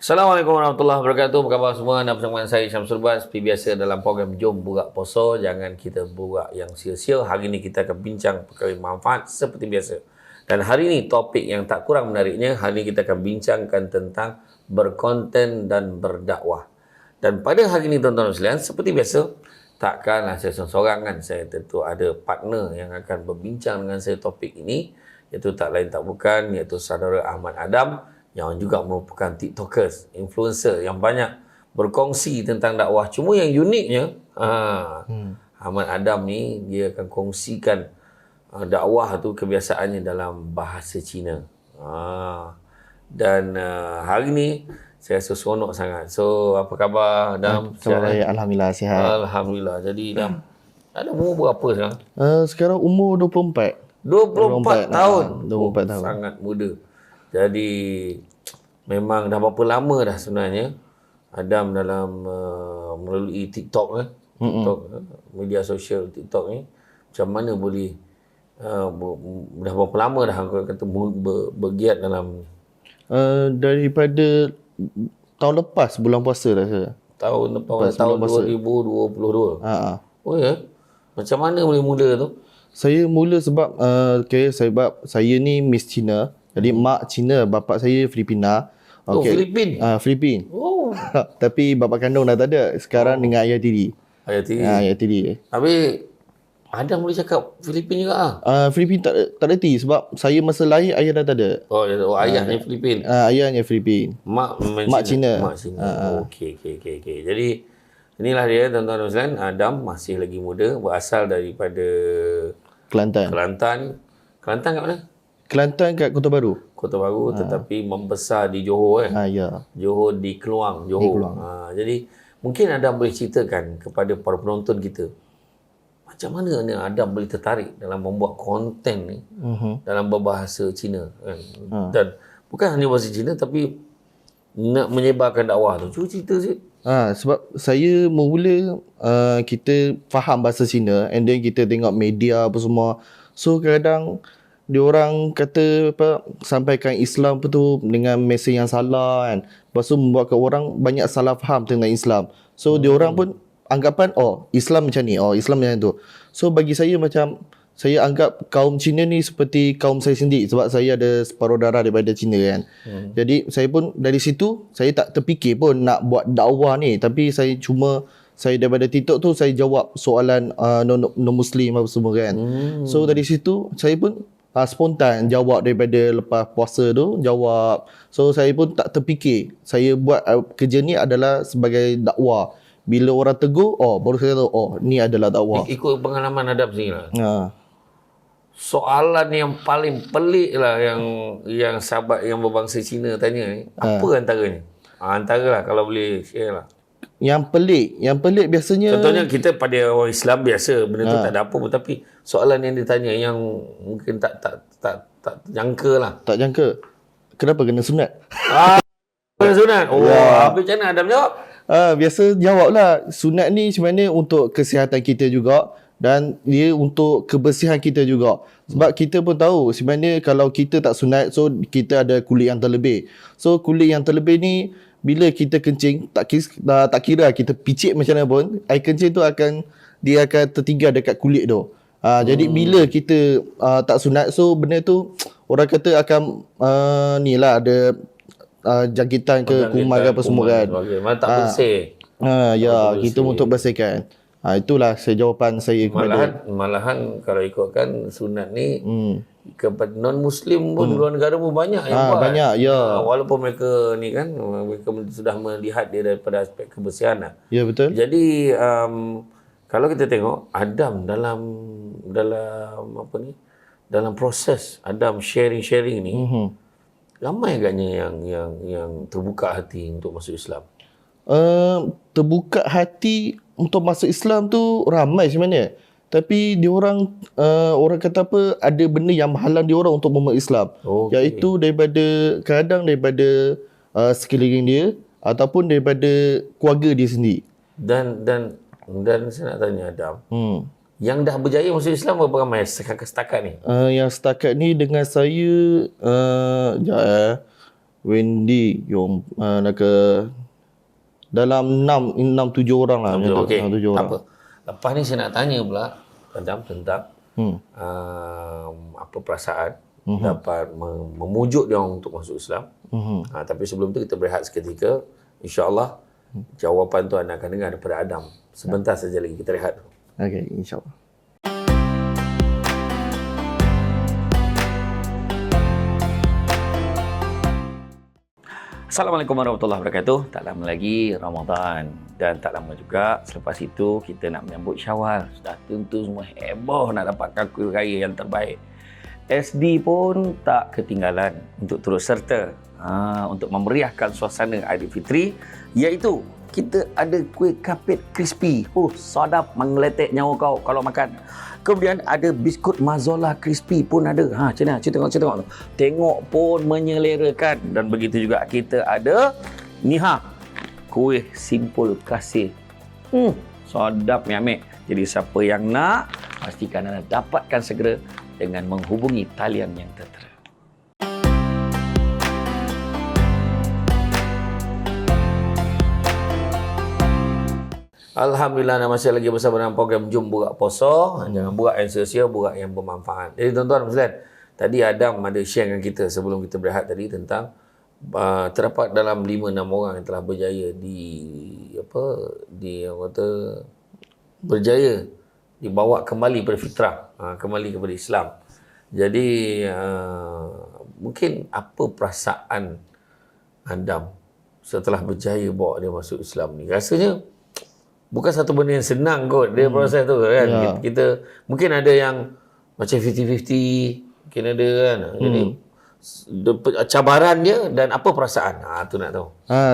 Assalamualaikum warahmatullahi wabarakatuh. Apa khabar semua? Anda bersama saya Syamsul Bas. Seperti biasa dalam program Jom Borak Poso. Jangan kita borak yang sia-sia. Hari ini kita akan bincang perkara manfaat seperti biasa. Dan hari ini topik yang tak kurang menariknya. Hari ini kita akan bincangkan tentang berkonten dan berdakwah. Dan pada hari ini tuan-tuan dan sekalian, seperti biasa, takkanlah saya seorang kan. Saya tentu ada partner yang akan berbincang dengan saya topik ini. Iaitu tak lain tak bukan, iaitu saudara Ahmad Adam, yang juga merupakan TikTokers, influencer yang banyak berkongsi tentang dakwah. Cuma yang uniknya, Ahmad Adam ni, dia akan kongsikan dakwah tu kebiasaannya dalam bahasa Cina. Dan hari ni, saya rasa seronok sangat. So, apa khabar Adam? Khabar baik, Alhamdulillah sihat. Alhamdulillah. Jadi, Adam, ada umur berapa sekarang? Sekarang umur 24. 24 tahun. 24 tahun. Sangat muda. Jadi memang dah berapa lama dah sebenarnya Adam dalam melalui TikTok TikTok, media sosial TikTok ni, macam mana boleh dah berapa lama dah kau kata bergiat dalam Daripada tahun lepas bulan puasa dah saya. tahun 2022. Oh ya. Macam mana boleh mula tu? Saya mula sebab sebab saya ni Miss Cina. Jadi mak Cina, bapa saya Filipina. Oh, Filipin. Filipin. Oh. Tapi bapa kandung dah tak ada. Sekarang dengan ayah tiri. Ayah tiri. Ayah tiri. Habis Adam boleh cakap Filipin juga Filipin tak reti sebab saya masa lahir ayah dah tak ada. Oh, ayahnya Filipin. Ayahnya Filipin. Mak Cina. Mak Cina. Okey. Jadi inilah dia tuan-tuan dan sekalian, Adam masih lagi muda, berasal daripada Kelantan. Kelantan kat mana? Kelantan kat Kota Baru. Kota Baru, tetapi membesar di Johor Ya. Johor di Keluang, Johor. Jadi mungkin Adam boleh ceritakan kepada para penonton kita, macam mana ni Adam boleh tertarik dalam membuat konten ni dalam berbahasa Cina kan? Dan bukan hanya bahasa Cina tapi nak menyebarkan dakwah tu. Cuba cerita sikit. Sebab saya mula kita faham bahasa Cina and then kita tengok media apa semua. So kadang diorang kata sampaikan Islam tu dengan mesej yang salah kan. Lepas tu membuatkan orang banyak salah faham tentang Islam. So diorang pun anggapan Islam macam ni, Islam macam tu. So bagi saya macam saya anggap kaum Cina ni seperti kaum saya sendiri sebab saya ada separuh darah daripada Cina kan. Jadi saya pun dari situ saya tak terfikir pun nak buat dakwah ni, tapi saya daripada TikTok tu saya jawab soalan non-muslim apa semua kan. So dari situ saya pun spontan jawab daripada lepas puasa tu jawab. So saya pun tak terfikir saya buat kerja ni adalah sebagai dakwah. Bila orang tegur, baru saya tahu ni adalah dakwah. Ikut pengalaman Adam sendiri lah. Soalan yang paling pelik lah yang sahabat yang berbangsa Cina tanya ni, apa antaranya? Antaralah kalau boleh share lah. Yang pelik biasanya, contohnya kita pada orang Islam biasa benda tu tak ada apa pun, tapi soalan yang ditanya yang mungkin tak jangka lah. Tak jangka. Kenapa kena sunat? Kena sunat. Habis macam mana Adam jawab? Biasa jawablah, sunat ni sebenarnya untuk kesihatan kita juga dan dia untuk kebersihan kita juga. Sebab kita pun tahu sebenarnya kalau kita tak sunat, so kita ada kulit yang terlebih. So kulit yang terlebih ni bila kita kencing, tak kira kita picit macam mana pun, air kencing tu akan tertinggal dekat kulit tu. Jadi bila kita tak sunat, so benda tu orang kata akan ada jangkitan ke kuman ke apa semua kan. Mana tak bersih. Kita untuk bersihkan. Itulah jawapan saya kepada. Malahan kalau ikutkan sunat ni kepada non-Muslim pun luar negara pun banyak yang buat. Banyak, walaupun mereka ni kan, mereka sudah melihat dia daripada aspek kebersihan lah. Ya, betul. Jadi kalau kita tengok Adam dalam dalam proses Adam sharing ni, ramai agaknya yang terbuka hati untuk masuk Islam. Terbuka hati untuk masuk Islam tu ramai sebenarnya. Tapi diorang orang kata apa, ada benda yang menghalang diorang untuk masuk Islam. Iaitu kadang daripada sekeliling dia ataupun daripada keluarga dia sendiri. Dan saya nak tanya Adam, yang dah berjaya masuk Islam berapa ramai setakat ni? Yang setakat ni dengan saya Wendy, nak ke dalam 6 7 orang lah. Okey, 6 7 tak orang. apa. Lepas ni saya nak tanya pula tentang apa perasaan dapat memujuk dia orang untuk masuk Islam. Tapi sebelum tu kita berehat seketika. InsyaAllah jawapan tu anda akan dengar daripada Adam. Sebentar saja lagi kita rehat. Okey, insyaAllah. Assalamualaikum warahmatullahi wabarakatuh. Tak lama lagi Ramadan dan tak lama juga selepas itu kita nak menyambut Syawal. Sudah tentu semua heboh nak dapatkan kuih raya yang terbaik. SD pun tak ketinggalan untuk turut serta untuk memeriahkan suasana Aidilfitri, iaitu kita ada kuih kapit crispy. Sedap menggeletek nyawa kau kalau makan. Kemudian ada biskut mazola crispy pun ada. Macam mana? Tengok tu. Tengok pun menyelerakan. Dan begitu juga kita ada kuih simpul kasih. Sedap ni Amik. Jadi siapa yang nak, pastikan anda dapatkan segera dengan menghubungi talian yang tertera. Alhamdulillah, anda masih lagi bersama dalam program Jom Borak Puasa. Jangan borak yang sia-sia, borak yang bermanfaat. Jadi tuan-tuan dan puan, tadi Adam ada share dengan kita sebelum kita berehat tadi tentang terdapat dalam 5-6 orang yang telah berjaya orang kata berjaya dibawa kembali pada fitrah, kembali kepada Islam. Jadi mungkin apa perasaan Adam setelah berjaya bawa dia masuk Islam ni? Rasanya bukan satu benda yang senang kot dia proses tu kan. Ya. Kita mungkin ada yang macam 50-50, mungkin ada kan. Jadi cabaran dia dan apa perasaan? Tu nak tahu.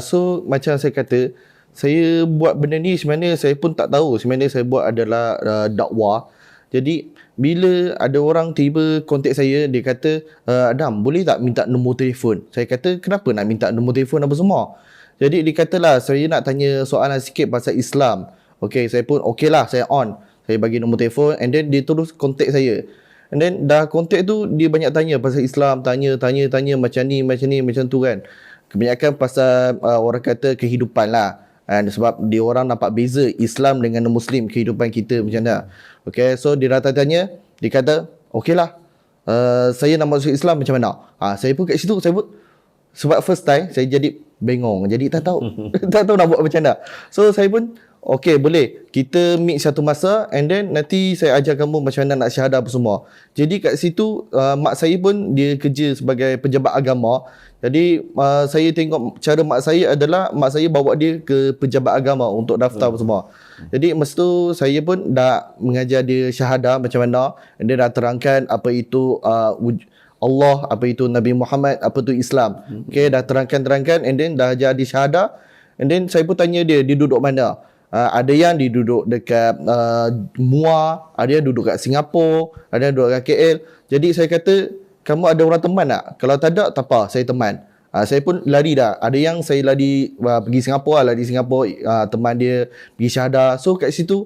So macam saya kata, saya buat benda ni sebenarnya saya pun tak tahu. Sebenarnya saya buat adalah dakwah. Jadi bila ada orang tiba kontak saya, dia kata, Adam, boleh tak minta nombor telefon? Saya kata, kenapa nak minta nombor telefon apa semua? Jadi dia katalah, saya nak tanya soalan sikit pasal Islam. Okay, saya pun okay lah, saya on. Saya bagi nombor telefon and then dia terus kontak saya. And then dah kontak tu, dia banyak tanya pasal Islam. Tanya macam ni, macam tu kan. Kebanyakan pasal orang kata kehidupan lah. Sebab dia orang nampak beza Islam dengan Muslim, kehidupan kita macam mana. Okay, so dia datang tanya, dia kata, okay lah, saya nak masuk Islam macam mana? Saya pun kat situ, sebab first time saya jadi bengong. Jadi tak tahu nak buat macam mana. So saya pun okay, boleh kita meet satu masa and then nanti saya ajar kamu macam mana nak syahadah apa semua. Jadi kat situ mak saya pun dia kerja sebagai pejabat agama. Jadi saya tengok cara mak saya adalah mak saya bawa dia ke pejabat agama untuk daftar apa semua. Jadi masa tu saya pun dah mengajar dia syahadah macam mana, and dia dah terangkan apa itu Allah, apa itu Nabi Muhammad, apa itu Islam. Okay, dah terangkan and then dah jadi syahadah. And then saya pun tanya dia duduk mana. Ada yang duduk dekat Muar, ada yang duduk kat Singapura, ada yang duduk kat KL. Jadi saya kata, kamu ada orang teman tak? Kalau tak ada, tak apa, saya teman. Saya pun lari dah. Ada yang saya lari pergi Singapura, teman dia pergi syahadah. So kat situ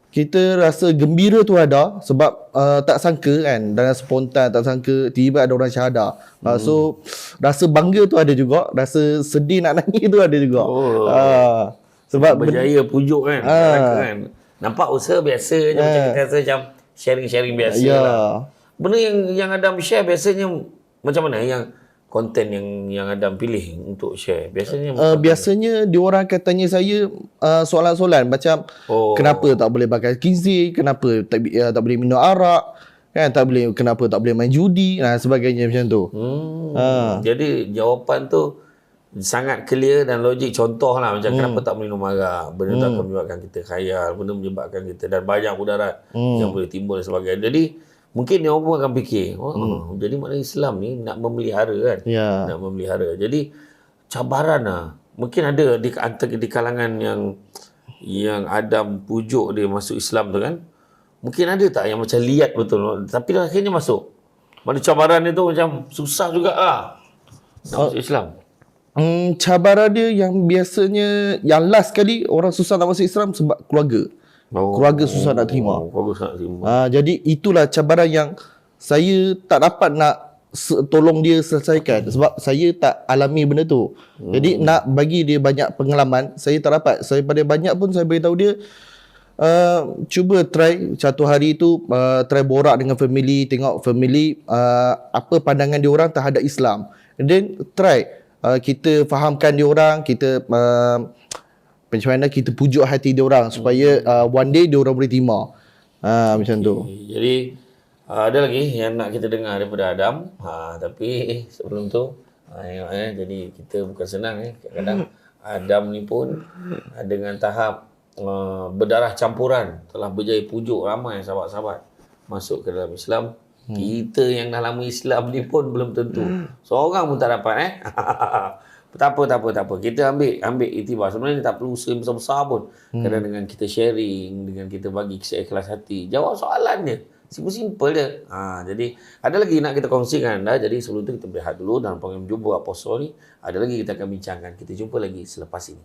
kita rasa gembira tu ada sebab tak sangka kan, dan spontan tak sangka tiba ada orang syahadah. So rasa bangga tu ada juga, rasa sedih nak nangis tu ada juga. Sebab berjaya pujuk kan. Kan. Nampak usaha biasa je macam kita rasa macam sharing-sharing biasa lah. Benda yang Adam share biasanya macam mana yang konten yang Adam pilih untuk share? Biasanya diorang akan tanya saya soalan-soalan macam kenapa tak boleh pakai khinzir, kenapa tak boleh minum arak, kan, kenapa tak boleh main judi, sebagainya macam tu. Jadi jawapan tu sangat clear dan logik. Contoh lah macam kenapa tak minum arak, benda tak akan menyebabkan kita khayal, benda menyebabkan kita dan banyak mudarat yang boleh timbul dan sebagainya. Jadi mungkin dia orang pun akan fikir, jadi maknanya Islam ni nak memelihara kan. Nak memelihara. Jadi cabaran lah. Mungkin ada di kalangan yang Adam pujuk dia masuk Islam tu kan. Mungkin ada tak yang macam liat betul tapi akhirnya masuk. Mana cabaran dia tu macam susah juga lah nak masuk Islam. Cabaran dia yang biasanya yang last kali orang susah nak masuk Islam sebab keluarga. Keluarga susah nak terima. Keluarga susah nak terima. Jadi itulah cabaran yang saya tak dapat nak tolong dia selesaikan sebab saya tak alami benda tu. Jadi nak bagi dia banyak pengalaman, saya tak dapat. Saya pada banyak pun saya beritahu dia cuba try satu hari tu try borak dengan family, tengok family apa pandangan dia orang terhadap Islam. And then try kita fahamkan dia orang, kita macam mana kita pujuk hati dia orang supaya one day dia orang boleh terima. Macam tu. Jadi ada lagi yang nak kita dengar daripada Adam. Tapi sebelum tu tengok, jadi kita bukan senang kadang-kadang Adam ni pun dengan tahap berdarah campuran telah berjaya pujuk ramai sahabat-sahabat masuk ke dalam Islam. Kita yang dah lama Islam ni pun belum tentu. Seorang pun tak dapat Tak apa. Kita ambil iktibar. Sebenarnya tak perlu usaha besar-besar pun. Kadang dengan kita sharing, dengan kita bagi kisah ikhlas hati, jawab soalan je. Simple je. Jadi ada lagi nak kita kongsikan anda. Jadi sebelum tu kita berehat dulu dalam program Jumpa Apostle ni. Ada lagi kita akan bincangkan. Kita jumpa lagi selepas ini.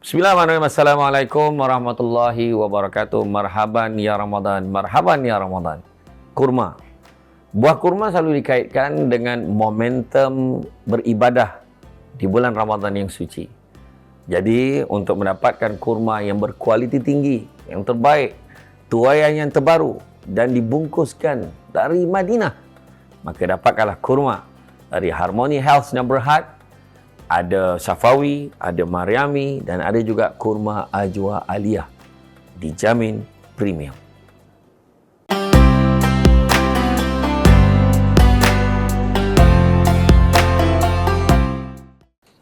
Bismillahirrahmanirrahim. Assalamualaikum warahmatullahi wabarakatuh. Marhaban ya Ramadan. Marhaban ya Ramadan. Kurma. Buah kurma selalu dikaitkan dengan momentum beribadah di bulan Ramadan yang suci. Jadi untuk mendapatkan kurma yang berkualiti tinggi, yang terbaik, tuaian yang terbaru dan dibungkuskan dari Madinah, maka dapatkanlah kurma dari Harmony Health yang Berhad. Ada Safawi, ada Mariami dan ada juga kurma Ajwa Aliyah. Dijamin premium.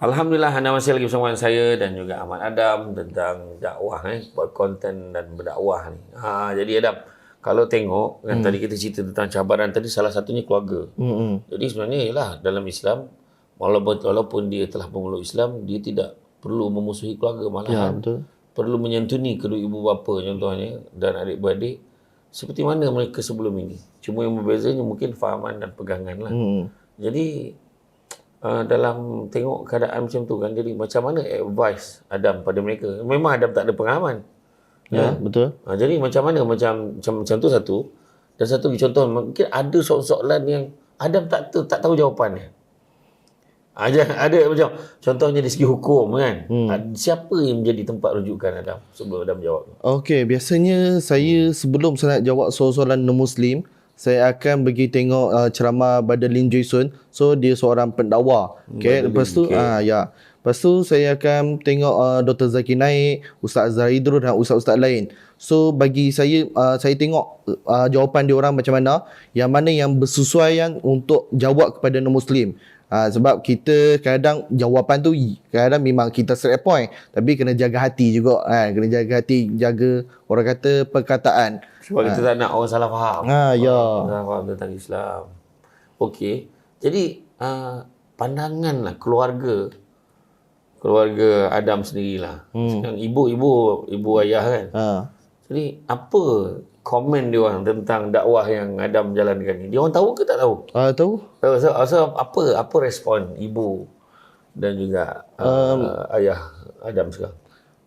Alhamdulillah anda masih lagi bersama saya dan juga Ahmad Adam tentang dakwah buat konten dan berdakwah ni. Jadi Adam, kalau tengok kan tadi kita cerita tentang cabaran tadi, salah satunya keluarga. Jadi sebenarnya ialah dalam Islam walaupun dia telah memeluk Islam, dia tidak perlu memusuhi keluarga, malahan perlu menyantuni kedua ibu bapa contohnya dan adik-beradik seperti mana mereka sebelum ini. Cuma yang berbezanya mungkin fahaman dan pegangan lah. Jadi dalam tengok keadaan macam tu kan, jadi macam mana advice Adam pada mereka? Memang Adam tak ada pengalaman. Betul. Jadi macam mana macam tu satu, dan satu lagi contoh mungkin ada soalan yang Adam tak tahu jawapannya. Ada macam contohnya dari segi hukum kan. Siapa yang menjadi tempat rujukan Adam sebelum Adam jawab? Okey, biasanya saya sebelum saya nak jawab soalan non-Muslim, saya akan pergi tengok ceramah Badalin Jason. So dia seorang pendakwa. Okey, lepas tu lepas tu saya akan tengok Dr. Zaki Naik, Ustaz Zaidrul dan ustaz-ustaz lain. So bagi saya tengok jawapan dia orang macam mana yang bersesuaian untuk jawab kepada non-Muslim. Sebab kita kadang jawapan tu kadang memang kita straight point, tapi kena jaga hati juga kena jaga hati, jaga orang kata perkataan. Sebab kita tak nak orang salah faham. Salah faham tentang Islam. Okey. Jadi pandangan lah keluarga Adam sendirilah. Sekarang ibu ayah kan. Jadi apa komen dia orang tentang dakwah yang Adam jalankan ni? Dia orang tahu ke tak tahu? Tahu. So, apa respon ibu dan juga ayah Adam sekarang?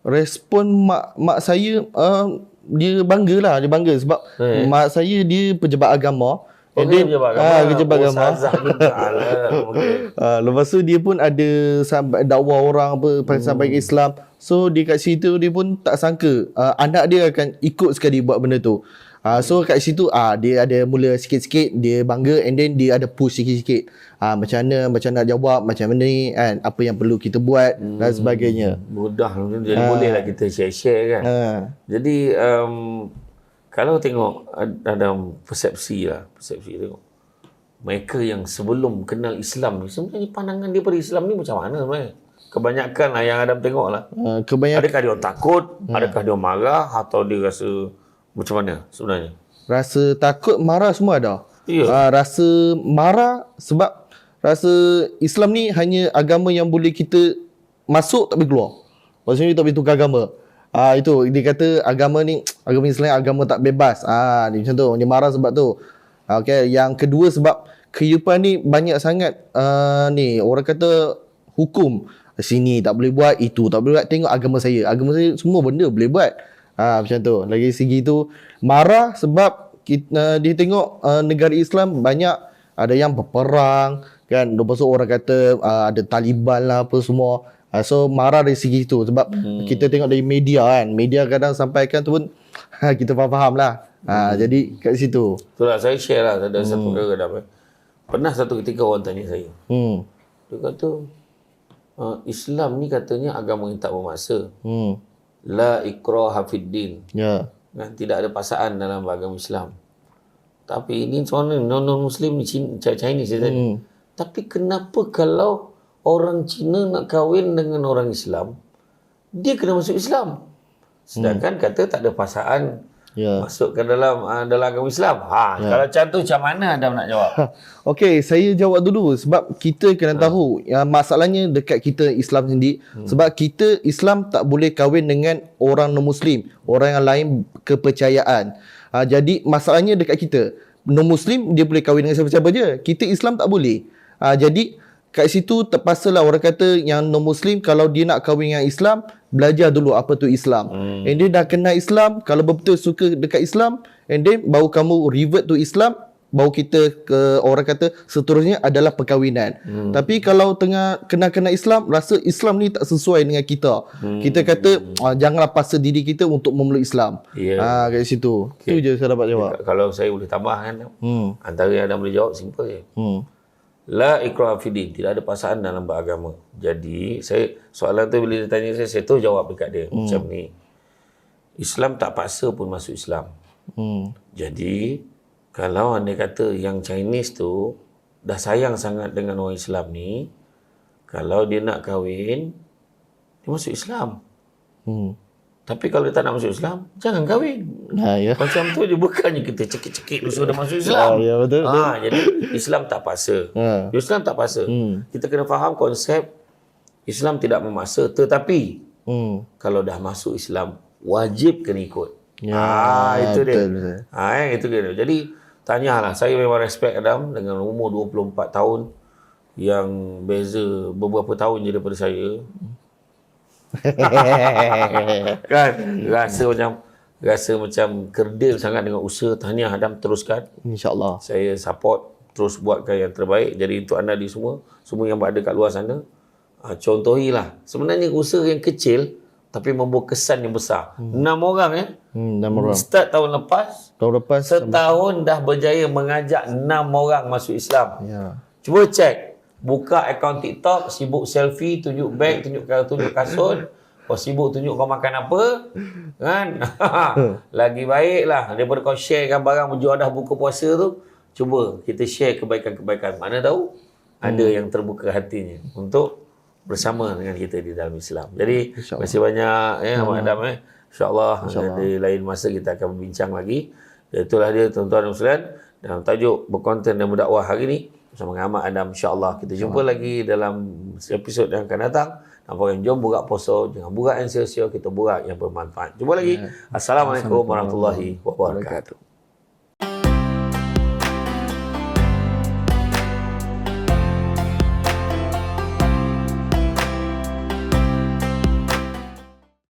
Respon mak saya dia bangga sebab mak saya dia pejabat agama. Dia pejabat agama. Lepas tu dia pun ada dakwah orang sampai ke Islam. So dia kat situ dia pun tak sangka anak dia akan ikut sekali buat benda tu. So kat situ dia ada mula sikit-sikit dia bangga, and then dia ada push sikit-sikit. Macam nak jawab, macam mana ni kan, apa yang perlu kita buat dan sebagainya. Mudah jadi bolehlah kita share kan. Jadi kalau tengok ada persepsi tengok mereka yang sebelum kenal Islam ni, sebenarnya pandangan dia pada Islam ni macam mana sebenarnya? Kebanyakan lah yang Adam tengok lah. Adakah dia takut? Adakah dia marah? Atau dia rasa macam mana sebenarnya? Rasa takut, marah semua ada. Rasa marah sebab rasa Islam ni hanya agama yang boleh kita masuk tak boleh keluar. Maksudnya tak boleh tukar agama. Itu dia kata agama Islam agama tak bebas. Dia macam tu. Dia marah sebab tu. Okey, yang kedua sebab kehidupan ni banyak sangat ni orang kata hukum. Sini tak boleh buat, itu tak boleh buat. Tengok agama saya semua benda boleh buat. Macam tu. Lagi segi tu marah sebab kita, dia tengok negara Islam banyak ada yang berperang kan. Lepas tu orang kata ada Taliban lah apa semua. So marah dari segi tu sebab kita tengok dari media kan. Media kadang sampaikan tu pun kita faham lah. Jadi kat situ. Itulah saya share lah ada satu perkara dah. Pernah satu ketika orang tanya saya. Dia kata Islam ni katanya agama yang tak memaksa. La ikraha fid din. Ya. Kan, tidak ada paksaan dalam agama Islam. Tapi ini sebenarnya non-Muslim ni Chinese dia tanya. Tapi kenapa kalau orang Cina nak kahwin dengan orang Islam, dia kena masuk Islam? Sedangkan kata tak ada paksaan masuk ke dalam agama Islam. Kalau macam tu macam mana Adam nak jawab? Okey, saya jawab dulu sebab kita kena tahu masalahnya dekat kita Islam sendiri. Sebab kita Islam tak boleh kahwin dengan orang non-Muslim, orang yang lain kepercayaan. Jadi masalahnya dekat kita. Non-Muslim dia boleh kahwin dengan siapa-siapa je. Kita Islam tak boleh. Jadi kat situ terpaksalah orang kata yang non-Muslim kalau dia nak kahwin dengan Islam, belajar dulu apa tu Islam. And then dah kenal Islam, kalau betul suka dekat Islam, and then baru kamu revert to Islam, baru kita ke orang kata seterusnya adalah perkahwinan. Tapi kalau tengah kenal Islam, rasa Islam ni tak sesuai dengan kita. Kita kata janganlah paksa diri kita untuk memeluk Islam. Kat situ. Itu je saya dapat jawab. Kalau saya boleh tambahkan, antara yang Adam boleh jawab simple je. La ikraha fiddin, tidak ada paksaan dalam beragama. Jadi soalan tu bila dia tanya saya tu jawab dekat dia macam ni. Islam tak paksa pun masuk Islam. Jadi kalau anda kata yang Chinese tu dah sayang sangat dengan orang Islam ni, kalau dia nak kahwin, dia masuk Islam. Tapi kalau dia tak nak masuk Islam, jangan kahwin. Ya. Macam tu dia, bukannya kita cekik-cekik tu sudah masuk Islam. Ya, betul. Jadi Islam tak paksa. Islam tak paksa. Kita kena faham konsep Islam tidak memaksa, tetapi kalau dah masuk Islam, wajib kena ikut. Itu dia. Itu dia. Jadi tanyalah, saya memang respect Adam dengan umur 24 tahun yang beza beberapa tahun je daripada saya. Kan rasa macam kerdil sangat dengan usaha. Tahniah Adam, teruskan. InsyaAllah. Saya support, terus buatkan yang terbaik. Jadi untuk anda di semua yang berada kat luar sana, contohilah. Sebenarnya usaha yang kecil tapi membawa kesan yang besar. 6 orang 6 orang. Start tahun lepas setahun dah berjaya mengajak 6 orang masuk Islam. Cuba cek, buka akaun TikTok, sibuk selfie, tunjuk beg, tunjuk kasut, sibuk tunjuk kau makan apa, kan? Lagi baiklah daripada kau sharekan barang berjuadah buka puasa tu. Cuba kita share kebaikan-kebaikan. Mana tahu ada yang terbuka hatinya untuk bersama dengan kita di dalam Islam. Jadi terima kasih banyak Ahmad Adam. InsyaAllah di lain masa kita akan berbincang lagi. Itulah dia tuan-tuan dan sekalian, dalam tajuk berkonten dan berdakwah hari ini bersama dengan Ahmad Adam. InsyaAllah kita jumpa lagi dalam episod yang akan datang. Nampak jom buka poso, jangan buka yang sia-sia, kita buka yang bermanfaat. Jumpa lagi. Assalamualaikum warahmatullahi wabarakatuh.